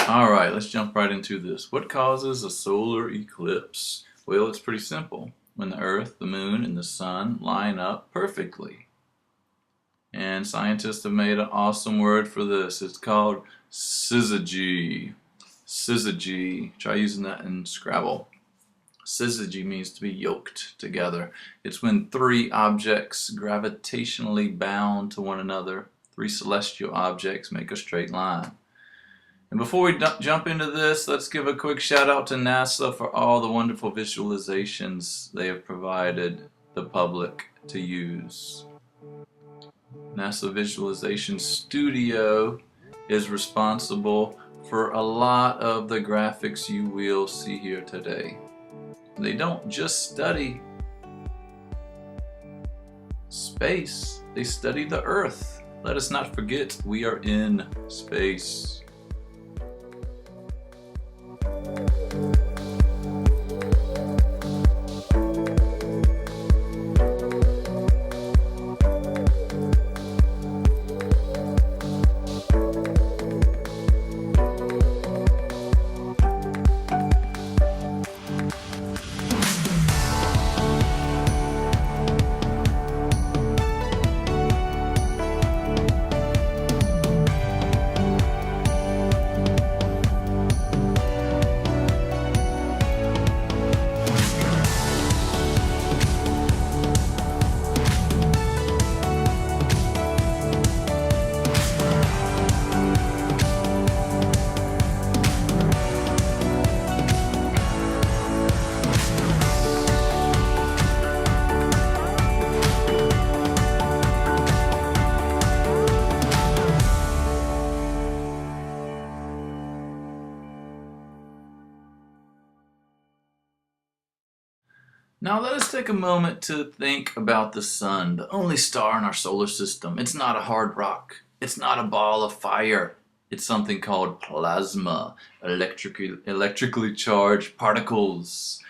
Alright, let's jump right into this. What causes a solar eclipse? Well, it's pretty simple. When the Earth, the Moon, and the Sun line up perfectly. And scientists have made an awesome word for this. It's called syzygy. Syzygy. Try using that in Scrabble. Syzygy means to be yoked together. It's when three objects gravitationally bound to one another. Three celestial objects make a straight line. And before we jump into this, let's give a quick shout out to NASA for all the wonderful visualizations they have provided the public to use. NASA Visualization Studio is responsible for a lot of the graphics you will see here today. They don't just study space, they study the Earth. Let us not forget we are in space. Now let us take a moment to think about the sun, the only star in our solar system. It's not a hard rock. It's not a ball of fire. It's something called plasma, electrically charged particles.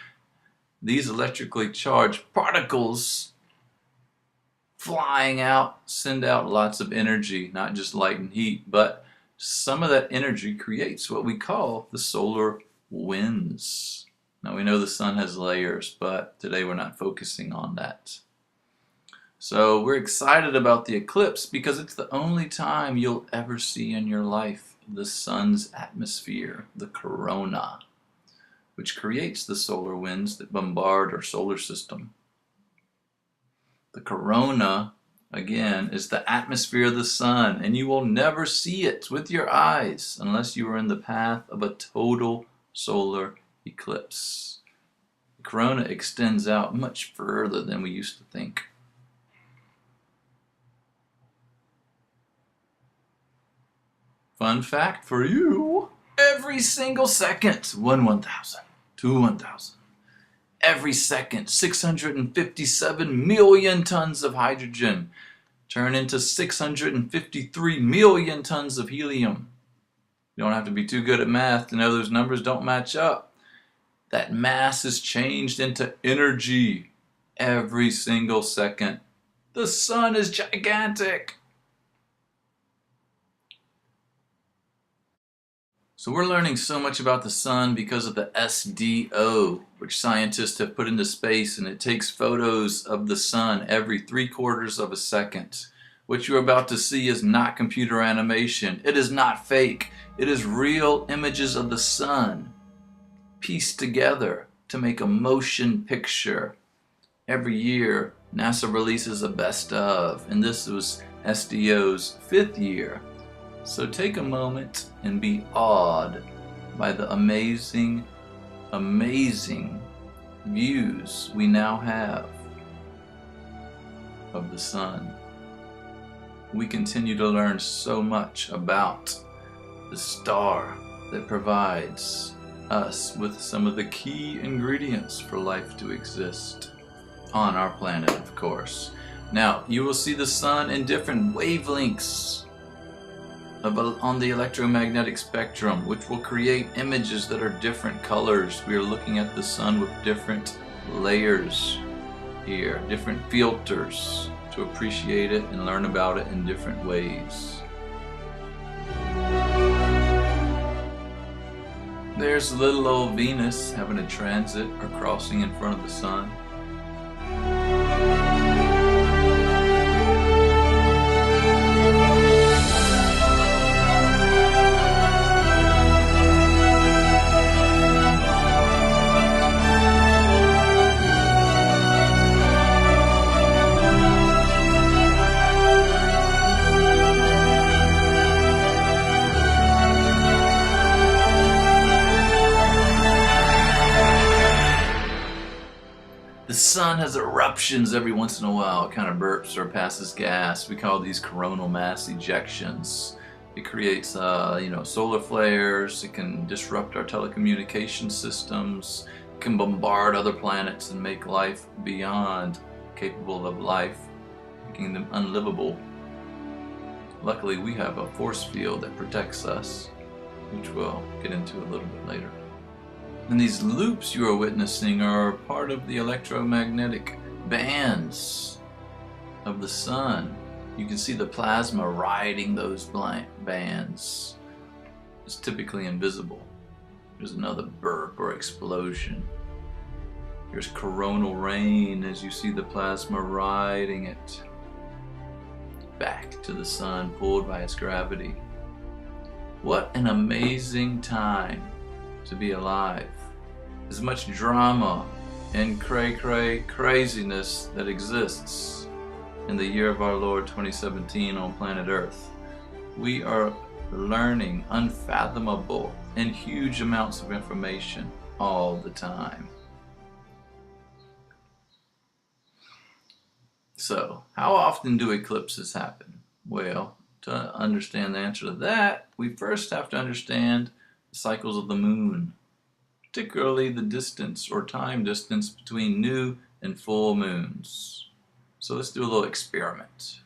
These electrically charged particles flying out send out lots of energy, not just light and heat, but some of that energy creates what we call the solar winds. Now we know the sun has layers, but today we're not focusing on that. So we're excited about the eclipse because it's the only time you'll ever see in your life the sun's atmosphere, the corona, which creates the solar winds that bombard our solar system. The corona, again, is the atmosphere of the sun, and you will never see it with your eyes unless you are in the path of a total solar eclipse. The corona extends out much further than we used to think. Fun fact for you, every single second, 1/1000, 2/1000, every second, 657 million tons of hydrogen turn into 653 million tons of helium. You don't have to be too good at math to know those numbers don't match up. That mass is changed into energy every single second. The sun is gigantic. So we're learning so much about the sun because of the SDO, which scientists have put into space, and it takes photos of the sun every 3/4 of a second. What you're about to see is not computer animation. It is not fake. It is real images of the sun pieced together to make a motion picture. Every year, NASA releases a best of, and this was SDO's 5th year. So take a moment and be awed by the amazing, amazing views we now have of the sun. We continue to learn so much about the star that provides us with some of the key ingredients for life to exist on our planet, of course. Now, you will see the sun in different wavelengths on the electromagnetic spectrum, which will create images that are different colors. We are looking at the sun with different layers here, different filters to appreciate it and learn about it in different ways. There's little old Venus having a transit or crossing in front of the sun. The sun has eruptions every once in a while. It kind of burps or passes gas. We call these coronal mass ejections. It creates, solar flares. It can disrupt our telecommunication systems. It can bombard other planets and make life beyond capable of life, making them unlivable. Luckily, we have a force field that protects us, which we'll get into a little bit later. And these loops you are witnessing are part of the electromagnetic bands of the sun. You can see the plasma riding those bands. It's typically invisible. There's another burp or explosion. There's coronal rain as you see the plasma riding it back to the sun, pulled by its gravity. What an amazing time to be alive. As much drama and craziness that exists in the year of our Lord 2017 on planet Earth. We are learning unfathomable and huge amounts of information all the time. So, how often do eclipses happen? Well, to understand the answer to that, we first have to understand the cycles of the moon, particularly the distance or time distance between new and full moons. So let's do a little experiment.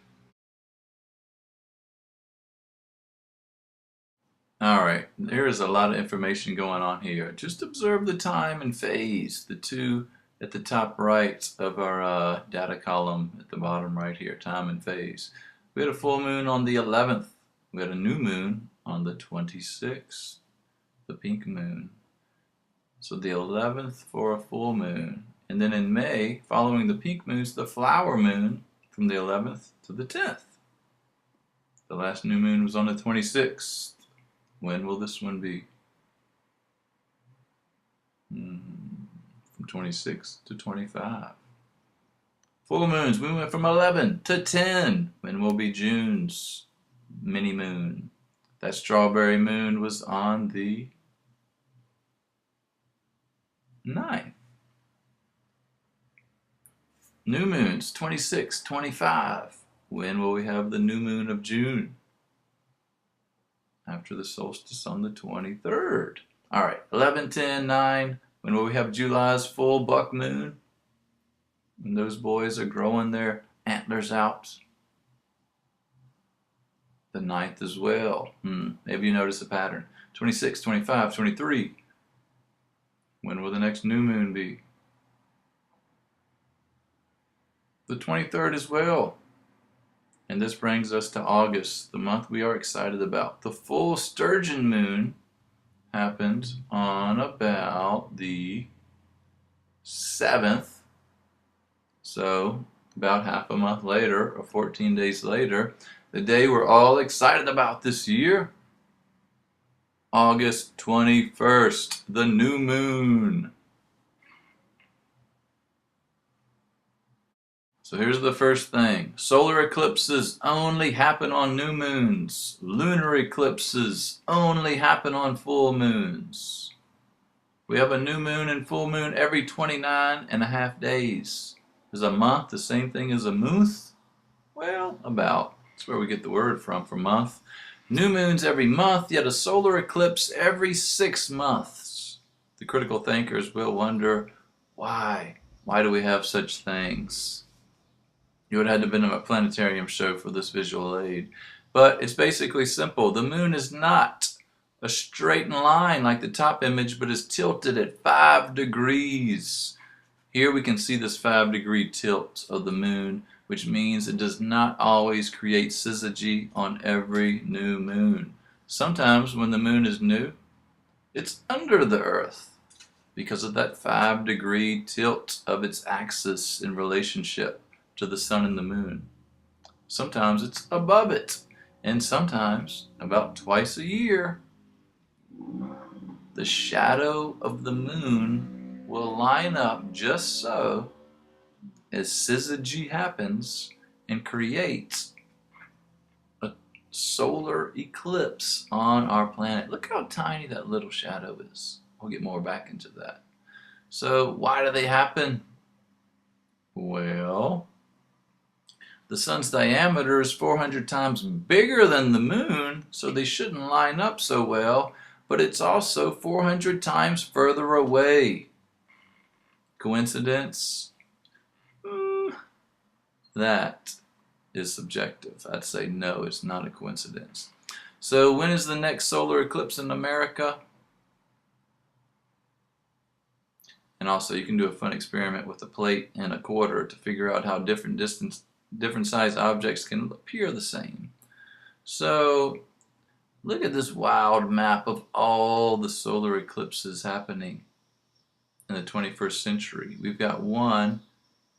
Alright, there is a lot of information going on here. Just observe the time and phase, the two at the top right of our data column at the bottom right here, time and phase. We had a full moon on the 11th. We had a new moon on the 26th, the pink moon. So the 11th for a full moon. And then in May, following the pink moons, the flower moon from the 11th to the 10th. The last new moon was on the 26th. When will this one be? From 26 to 25. Full moons, we went from 11 to 10. When will be June's mini moon? That strawberry moon was on the 9th. New moons, 26, 25. When will we have the new moon of June? After the solstice on the 23rd. Alright, 11, 10, 9. When will we have July's full buck moon? When those boys are growing their antlers out. The 9th as well. Maybe you notice a pattern. 26, 25, 23. When will the next new moon be? The 23rd as well. And this brings us to August, the month we are excited about. The full sturgeon moon happened on about the 7th. So about half a month later, or 14 days later, the day we're all excited about this year, August 21st, the new moon. So here's the first thing. Solar eclipses only happen on new moons. Lunar eclipses only happen on full moons. We have a new moon and full moon every 29 and a half days. Is a month the same thing as a month? Well, about. That's where we get the word from for month. New moons every month, yet a solar eclipse every 6 months. The critical thinkers will wonder, why? Why do we have such things? You would have had to have been in a planetarium show for this visual aid. But it's basically simple. The moon is not a straight line like the top image, but is tilted at 5 degrees. Here we can see this 5-degree tilt of the moon, which means it does not always create syzygy on every new moon. Sometimes when the moon is new, It's under the Earth because of that 5-degree tilt of its axis in relationship to the sun and the moon. Sometimes it's above it, and sometimes, about twice a year, the shadow of the moon will line up just so as syzygy happens and create a solar eclipse on our planet. Look how tiny that little shadow is. We'll get more back into that. So why do they happen? Well, the sun's diameter is 400 times bigger than the moon, so they shouldn't line up so well, but it's also 400 times further away. Coincidence? That is subjective. I'd say no, it's not a coincidence. So when is the next solar eclipse in America? And also you can do a fun experiment with a plate and a quarter to figure out how different size objects can appear the same. So look at this wild map of all the solar eclipses happening in the 21st century. We've got one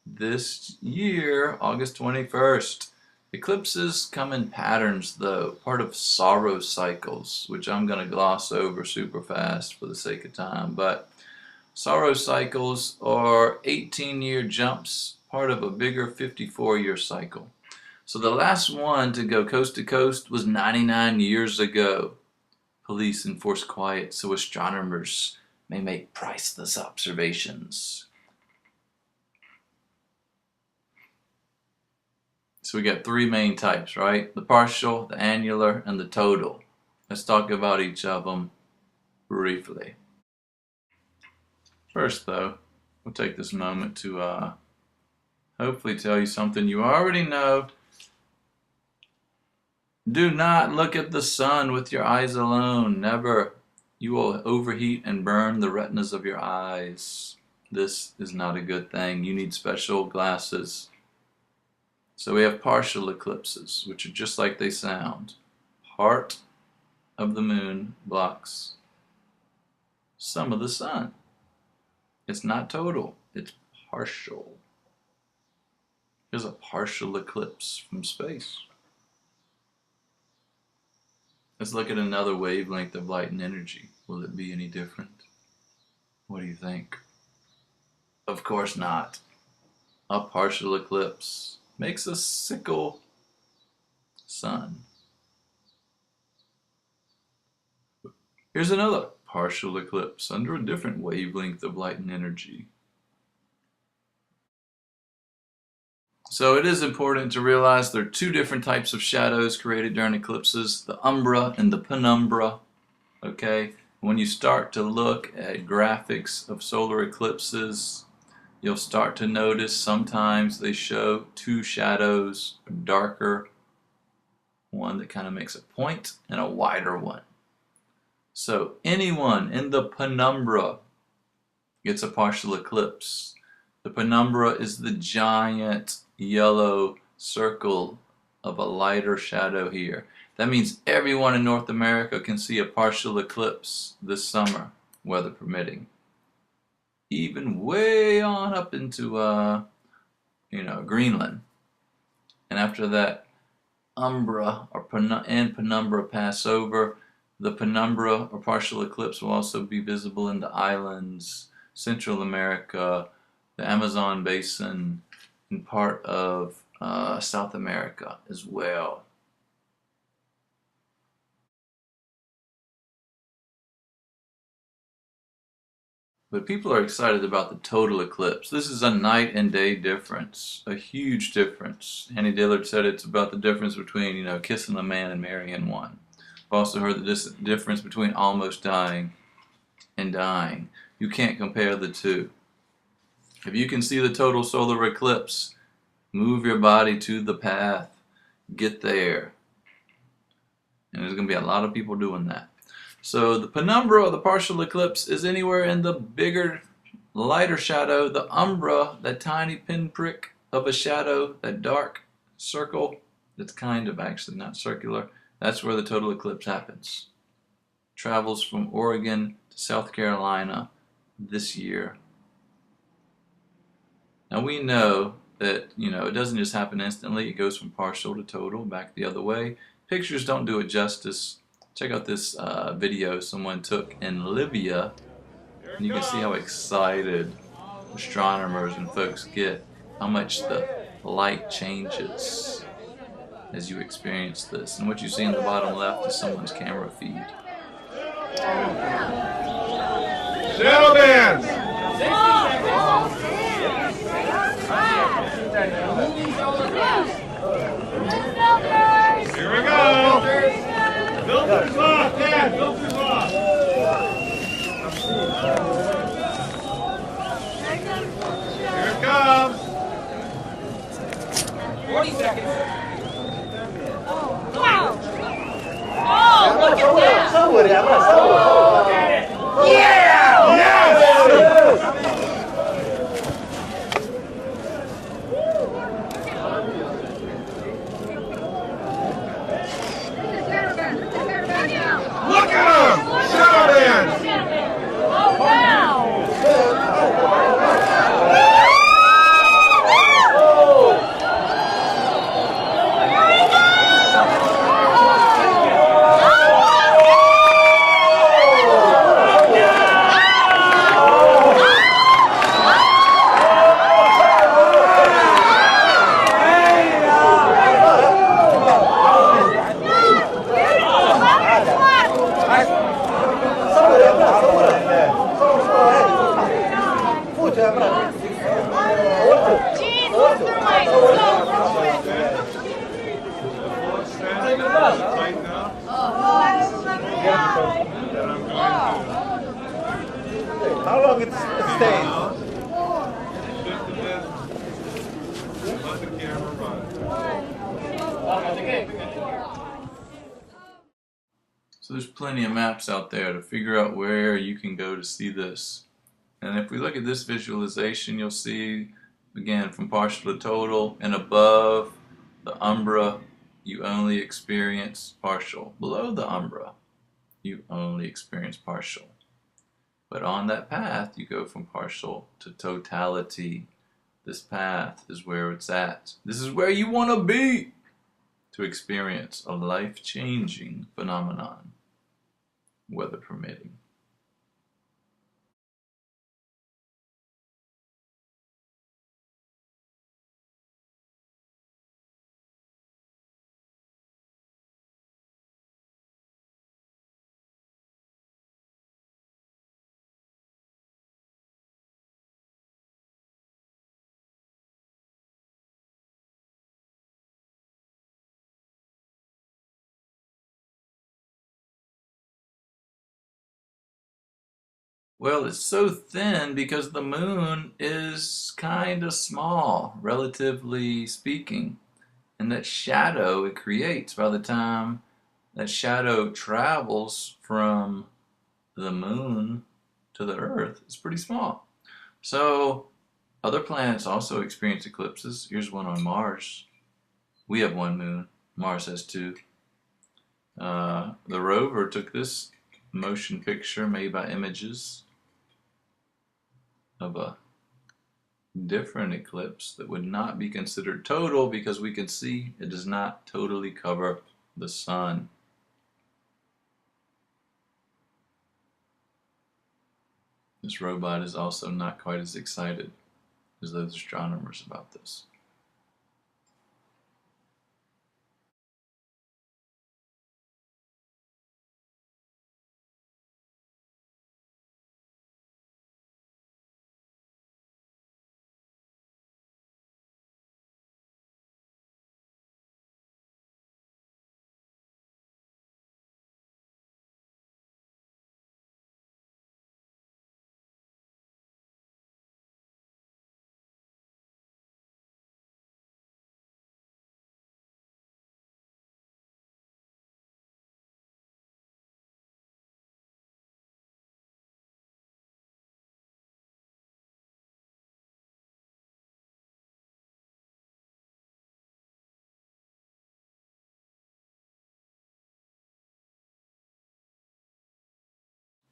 this year, August 21st. Eclipses come in patterns though, part of sorrow cycles, which I'm going to gloss over super fast for the sake of time. But sorrow cycles are 18-year jumps, part of a bigger 54-year cycle. So the last one to go coast to coast was 99 years ago. Police enforce quiet so astronomers may make priceless observations. So we got three main types, right? The partial, the annular, and the total. Let's talk about each of them briefly. First though, we'll take this moment to hopefully tell you something you already know. Do not look at the sun with your eyes alone. Never. You will overheat and burn the retinas of your eyes. This is not a good thing. You need special glasses. So we have partial eclipses, which are just like they sound. Part of the moon blocks some of the sun. It's not total, it's partial. Here's a partial eclipse from space. Let's look at another wavelength of light and energy. Will it be any different? What do you think? Of course not. A partial eclipse makes a sickle sun. Here's another partial eclipse under a different wavelength of light and energy. So it is important to realize there are two different types of shadows created during eclipses, the umbra and the penumbra. Okay, when you start to look at graphics of solar eclipses, you'll start to notice sometimes they show two shadows, a darker one that kind of makes a point and a wider one. So anyone in the penumbra gets a partial eclipse. The penumbra is the giant yellow circle of a lighter shadow here. That means everyone in North America can see a partial eclipse this summer, weather permitting. Even way on up into Greenland. And after that umbra and penumbra pass over, the penumbra or partial eclipse will also be visible in the islands, Central America, the Amazon basin, and part of South America as well. But people are excited about the total eclipse. This is a night and day difference, a huge difference. Annie Dillard said it's about the difference between, kissing a man and marrying one. I've also heard the difference between almost dying and dying. You can't compare the two. If you can see the total solar eclipse, move your body to the path. Get there. And there's going to be a lot of people doing that. So the penumbra, the partial eclipse, is anywhere in the bigger, lighter shadow. The umbra, that tiny pinprick of a shadow, that dark circle, that's kind of actually not circular, that's where the total eclipse happens. Travels from Oregon to South Carolina this year. Now we know that, it doesn't just happen instantly. It goes from partial to total, back the other way. Pictures don't do it justice. Check out this video someone took in Libya, and you can see how excited astronomers and folks get, how much the light changes as you experience this. And what you see in the bottom left is someone's camera feed. Shadow bands! Here we go! Filters off, Dad! Filters off! Here it comes! 40 seconds. Wow! Oh, look at that! Yeah! Yes! Look at him! Shadow bands! Oh, wow! Tighten up. How long it stays? Just a bit. Let the camera run. So there's plenty of maps out there to figure out where you can go to see this. And if we look at this visualization, you'll see, again, from partial to total, and above the umbra, you only experience partial. Below the umbra, you only experience partial. But on that path, you go from partial to totality. This path is where it's at. This is where you want to be to experience a life-changing phenomenon, weather permitting. Well, it's so thin because the moon is kind of small, relatively speaking. And that shadow it creates, by the time that shadow travels from the moon to the earth, is pretty small. So other planets also experience eclipses. Here's one on Mars. We have one moon. Mars has two. The rover took this motion picture made by Images of a different eclipse that would not be considered total because we can see it does not totally cover the sun. This robot is also not quite as excited as those astronomers about this.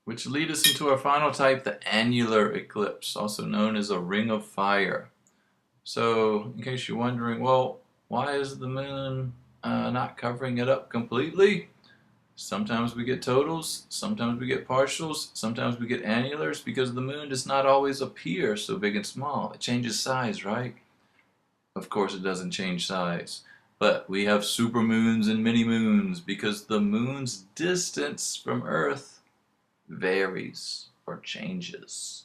which lead us into our final type, the annular eclipse, also known as a ring of fire. So, in case you're wondering, well, why is the moon not covering it up completely? Sometimes we get totals, sometimes we get partials, sometimes we get annulars, because the moon does not always appear so big and small. It changes size, right? Of course it doesn't change size. But we have supermoons and mini-moons because the moon's distance from Earth varies or changes.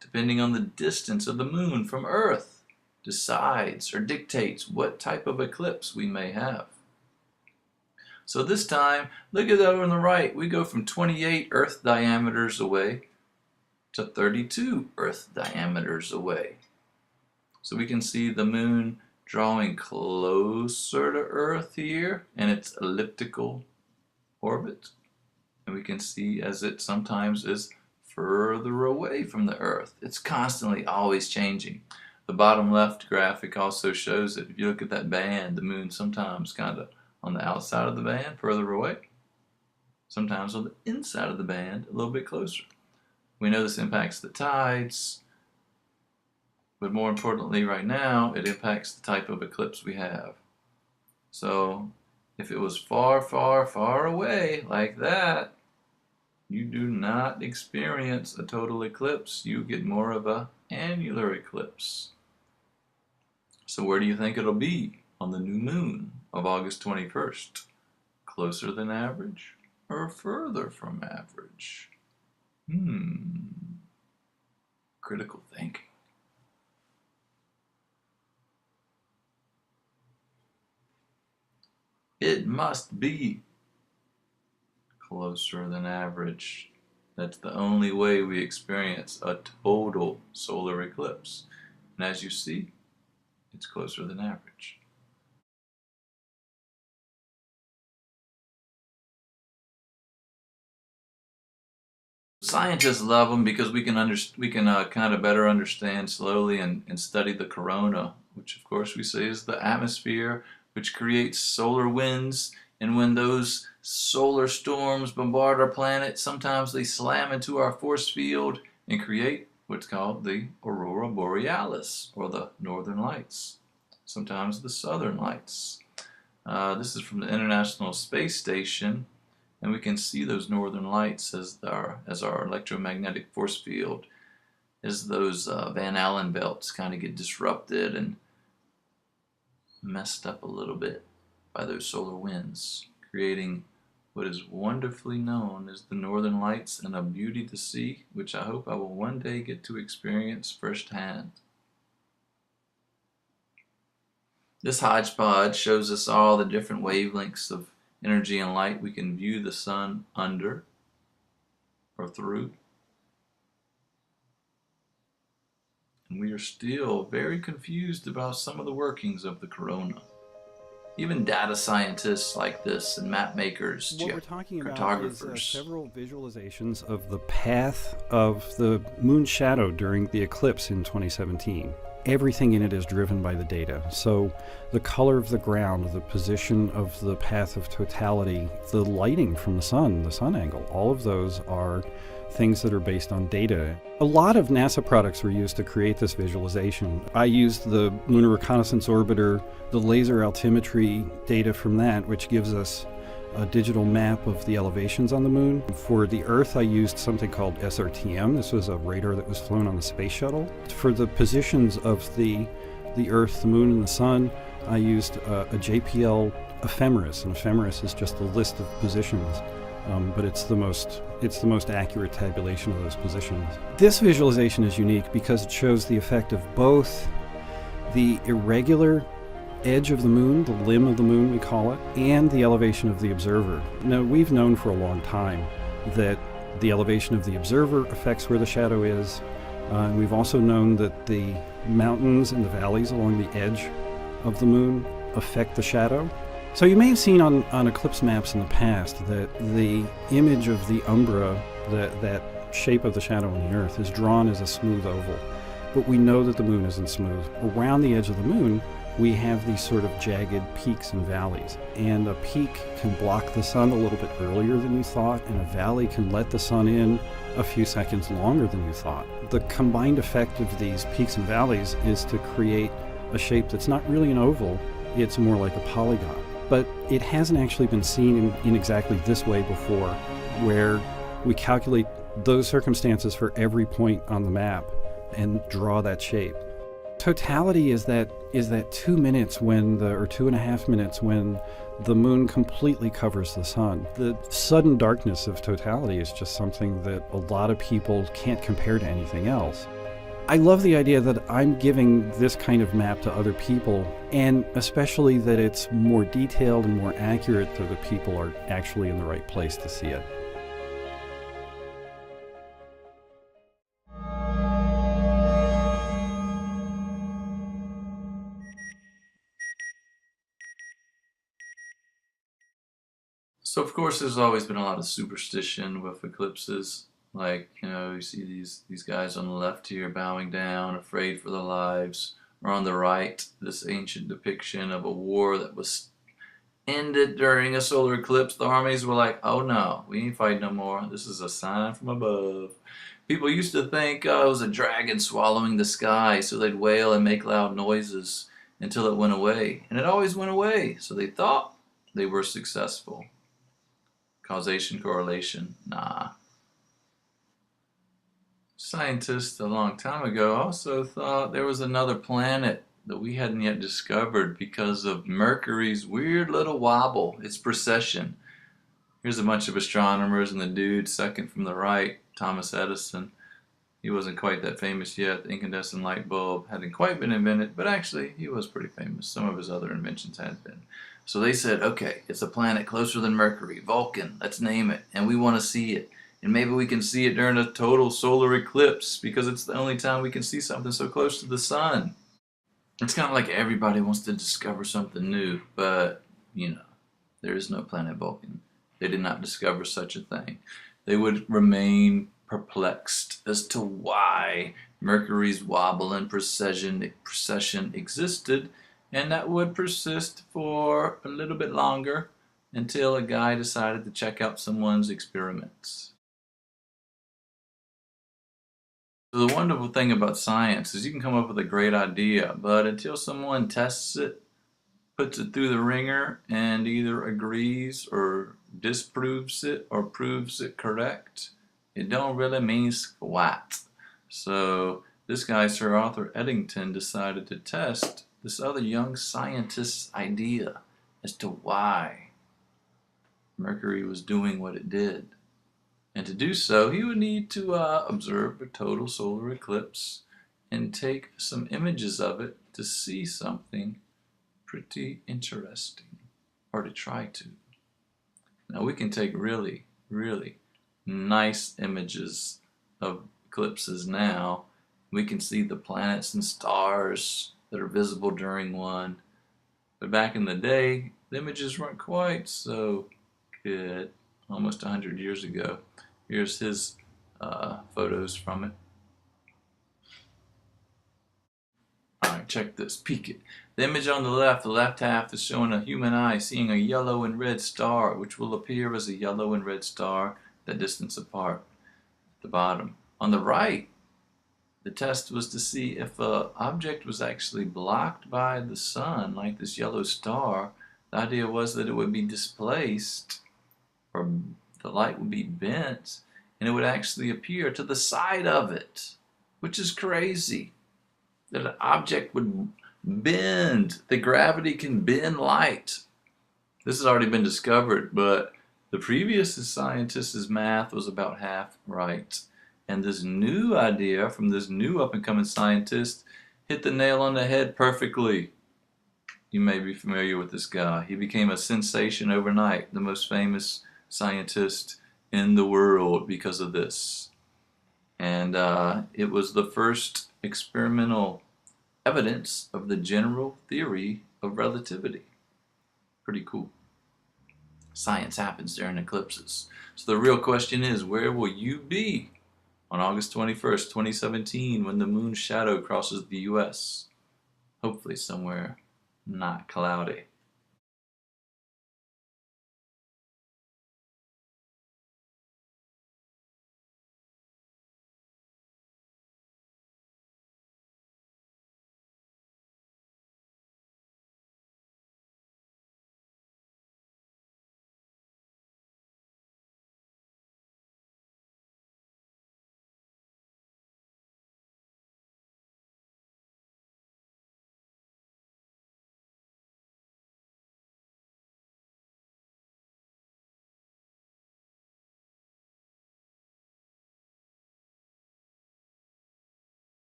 Depending on the distance of the moon from Earth decides or dictates what type of eclipse we may have. So this time, look at that on the right. We go from 28 Earth diameters away to 32 Earth diameters away. So we can see the moon drawing closer to Earth here in its elliptical orbit. And we can see as it sometimes is further away from the Earth. It's constantly always changing. The bottom left graphic also shows that if you look at that band, the moon sometimes kind of on the outside of the band, further away. Sometimes on the inside of the band, a little bit closer. We know this impacts the tides, but more importantly right now, it impacts the type of eclipse we have. So if it was far, far, far away like that, you do not experience a total eclipse. You get more of an annular eclipse. So where do you think it'll be on the new moon of August 21st? Closer than average or further from average? Critical thinking. It must be closer than average. That's the only way we experience a total solar eclipse. And as you see, it's closer than average. Scientists love them because we can kind of better understand slowly and study the corona, which of course we say is the atmosphere, which creates solar winds. And when those solar storms bombard our planet, sometimes they slam into our force field and create what's called the aurora borealis, or the northern lights, sometimes the southern lights. This is from the International Space Station, and we can see those northern lights as our electromagnetic force field, as those Van Allen belts kind of get disrupted and messed up a little bit by those solar winds, creating what is wonderfully known as the northern lights, and a beauty to see, which I hope I will one day get to experience firsthand. This hodgepodge shows us all the different wavelengths of energy and light we can view the sun under or through. And we are still very confused about some of the workings of the corona. Even data scientists like this and map makers, what we're talking about cartographers. Is several visualizations of the path of the moon's shadow during the eclipse in 2017. Everything in it is driven by the data. So the color of the ground, the position of the path of totality, the lighting from the sun angle, all of those are things that are based on data. A lot of NASA products were used to create this visualization. I used the Lunar Reconnaissance Orbiter, the laser altimetry data from that, which gives us a digital map of the elevations on the moon. For the Earth, I used something called SRTM. This was a radar that was flown on the space shuttle. For the positions of the Earth, the moon, and the sun, I used a JPL ephemeris. An ephemeris is just a list of positions. But it's the most accurate tabulation of those positions. This visualization is unique because it shows the effect of both the irregular edge of the moon, the limb of the moon we call it, and the elevation of the observer. Now, we've known for a long time that the elevation of the observer affects where the shadow is. We've also known that the mountains and the valleys along the edge of the moon affect the shadow. So you may have seen on eclipse maps in the past that the image of the umbra, that shape of the shadow on the Earth, is drawn as a smooth oval. But we know that the moon isn't smooth. Around the edge of the moon, we have these sort of jagged peaks and valleys. And a peak can block the sun a little bit earlier than you thought, and a valley can let the sun in a few seconds longer than you thought. The combined effect of these peaks and valleys is to create a shape that's not really an oval, it's more like a polygon. But it hasn't actually been seen in exactly this way before, where we calculate those circumstances for every point on the map and draw that shape. Totality is that 2 minutes when or 2.5 minutes when the moon completely covers the sun. The sudden darkness of totality is just something that a lot of people can't compare to anything else. I love the idea that I'm giving this kind of map to other people, and especially that it's more detailed and more accurate so that people are actually in the right place to see it. So of course there's always been a lot of superstition with eclipses. Like, you see these guys on the left here bowing down, afraid for their lives. Or on the right, this ancient depiction of a war that was ended during a solar eclipse. The armies were like, oh no, we ain't fighting no more. This is a sign from above. People used to think it was a dragon swallowing the sky, so they'd wail and make loud noises until it went away. And it always went away, so they thought they were successful. Causation, correlation, nah. Scientists a long time ago also thought there was another planet that we hadn't yet discovered because of Mercury's weird little wobble, its precession. Here's a bunch of astronomers, and the dude second from the right, Thomas Edison. He wasn't quite that famous yet. The incandescent light bulb hadn't quite been invented, but actually he was pretty famous. Some of his other inventions had been. So they said, okay, it's a planet closer than Mercury, Vulcan, let's name it, and we want to see it. And maybe we can see it during a total solar eclipse because it's the only time we can see something so close to the sun. It's kind of like everybody wants to discover something new, but, there is no planet Vulcan. They did not discover such a thing. They would remain perplexed as to why Mercury's wobble and precession existed, and that would persist for a little bit longer until a guy decided to check out someone's experiments. So the wonderful thing about science is you can come up with a great idea, but until someone tests it, puts it through the ringer, and either agrees or disproves it or proves it correct, it don't really mean squat. So this guy, Sir Arthur Eddington, decided to test this other young scientist's idea as to why Mercury was doing what it did. And to do so, he would need to observe a total solar eclipse and take some images of it to see something pretty interesting, or to try to. Now we can take really, really nice images of eclipses now. We can see the planets and stars that are visible during one. But back in the day, the images weren't quite so good, almost 100 years ago. Here's his photos from it. Alright, check this, peek it. The image on the left half is showing a human eye seeing a yellow and red star, which will appear as a yellow and red star that distance apart at the bottom. On the right, the test was to see if an object was actually blocked by the sun, like this yellow star. The idea was that it would be displaced, or the light would be bent, and it would actually appear to the side of it, which is crazy. That an object would bend. The gravity can bend light. This has already been discovered, but the previous scientist's math was about half right. And this new idea from this new up-and-coming scientist hit the nail on the head perfectly. You may be familiar with this guy. He became a sensation overnight, the most famous scientist in the world because of this. And it was the first experimental evidence of the general theory of relativity. Pretty cool. Science happens during eclipses. So the real question is, where will you be on August 21st, 2017, when the moon's shadow crosses the US? Hopefully somewhere not cloudy.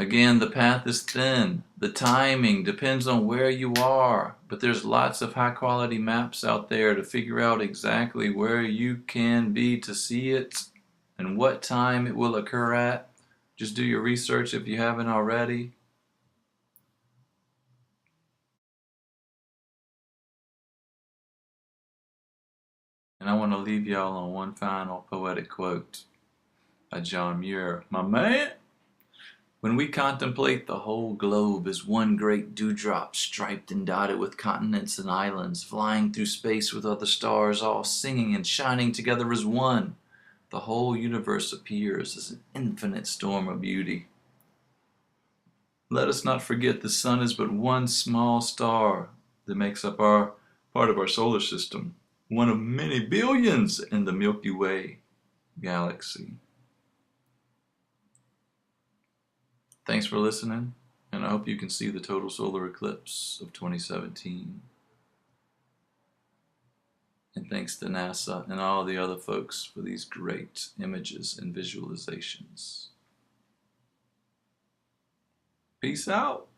Again, the path is thin. The timing depends on where you are, but there's lots of high quality maps out there to figure out exactly where you can be to see it and what time it will occur at. Just do your research if you haven't already. And I want to leave y'all on one final poetic quote by John Muir. My man! When we contemplate the whole globe as one great dewdrop striped and dotted with continents and islands, flying through space with other stars, all singing and shining together as one, the whole universe appears as an infinite storm of beauty. Let us not forget the sun is but one small star that makes up our part of our solar system, one of many billions in the Milky Way galaxy. Thanks for listening, and I hope you can see the total solar eclipse of 2017. And thanks to NASA and all the other folks for these great images and visualizations. Peace out.